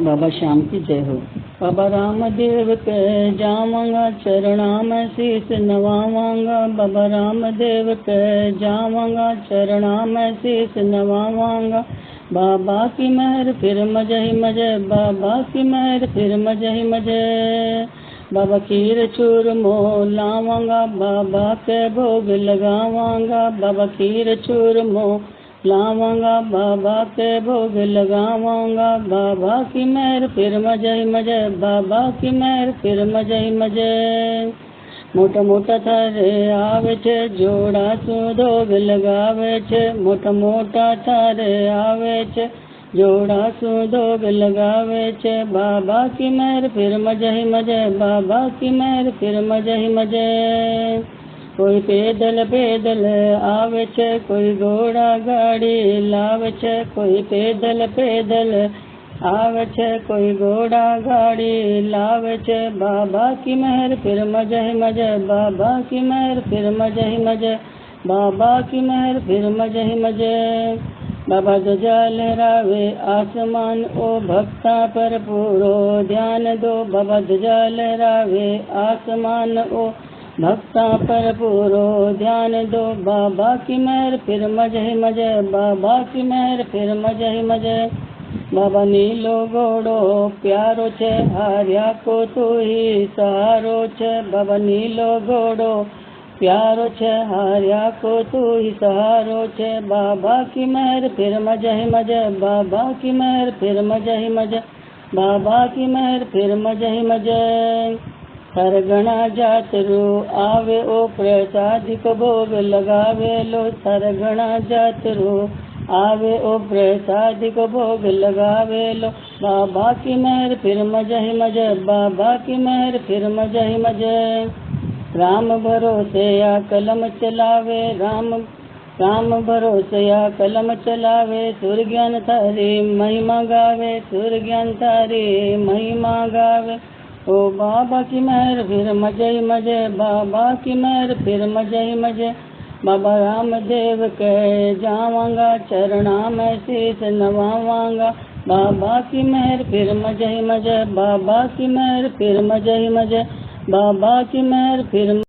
बाबा श्याम की जय हो। बाबा रामदेव के जावांगा चरणा में शीस नवावांगा। बाबा रामदेव के जावांगा चरणा में शीस नवावांगा। बाबा की मेहर फिर मजे ही मजे, बाबा की मेहर फिर मजे ही मजे। बाबा खीर चूरमो लावांगा, बाबा के भोग लगावांगा। बाबा खीर चूरमो लावांगा, बाबा के भोग लगावांगा। बाबा की मेहर फिर मजे ही मजे, बाबा की मेहर फिर मजे ही मजे। मोटा मोटा थारे आवे छे जोड़ा सुधोग लगावे छे। मोटा मोटा थारे आवे छे जोड़ा सुधोग लगावे छे। बाबा की मेहर फिर मजे ही मजे, बाबा की मेहर फिर मजे ही मजे। कोई पैदल पैदल आवे छे, कोई घोड़ा गाड़ी लावे छे। कोई पैदल पैदल आवे छे, कोई घोड़ा गाड़ी लावे छे। बाबा की मेहर फिर मजे ही मजे, बाबा की मेहर फिर मजे ही मजे। बाबा की मेहर फिर मजे ही मजे। बाबा ध्वजा लहरावे आसमान, ओ भक्ता पर पूरो ध्यान दो। बाबा ध्वजा लहरावे आसमान, ओ भक्ता पर पूरो ध्यान दो। बाबा की मेहर फिर मजे ही मजे, बाबा की मेहर फिर मजे ही मजे। बाबा नीलो घोड़ो प्यारो छे, हार्या को तू ही सहारो छे। बाबा नीलो घोड़ो प्यारो छे, हार्या को तू ही सहारो छे। बाबा की मेहर फिर मजे ही मजे, बाबा की मेहर फिर मजे ही मजे। बाबा की मेहर फिर मजे ही मजे। सरगना जातरू आवे ओ प्रसादिक भोग लगावे लो। सरगना जातरू आवे ओ प्रसादिक भोग लगावे लो। बाबा की मेहर फिर मजे ही मजे, बाबा की मेहर फिर मजे ही मजे। राम भरोसे या कलम चलावे, राम भरोसे या कलम चलावे। सुर ज्ञान थारी महिमा गावे, सुर ज्ञान थारी महिमा गावे। ओ बाबा की मेहर फिर मजे ही मजे, बाबा की मेहर फिर मजे ही मजे। बाबा रामदेव के जावांगा चरणा में शीस नवावांगा। बाबा की मेहर फिर मजे ही मजे, बाबा की मेहर फिर मजे ही मजे। बाबा की मेहर फिर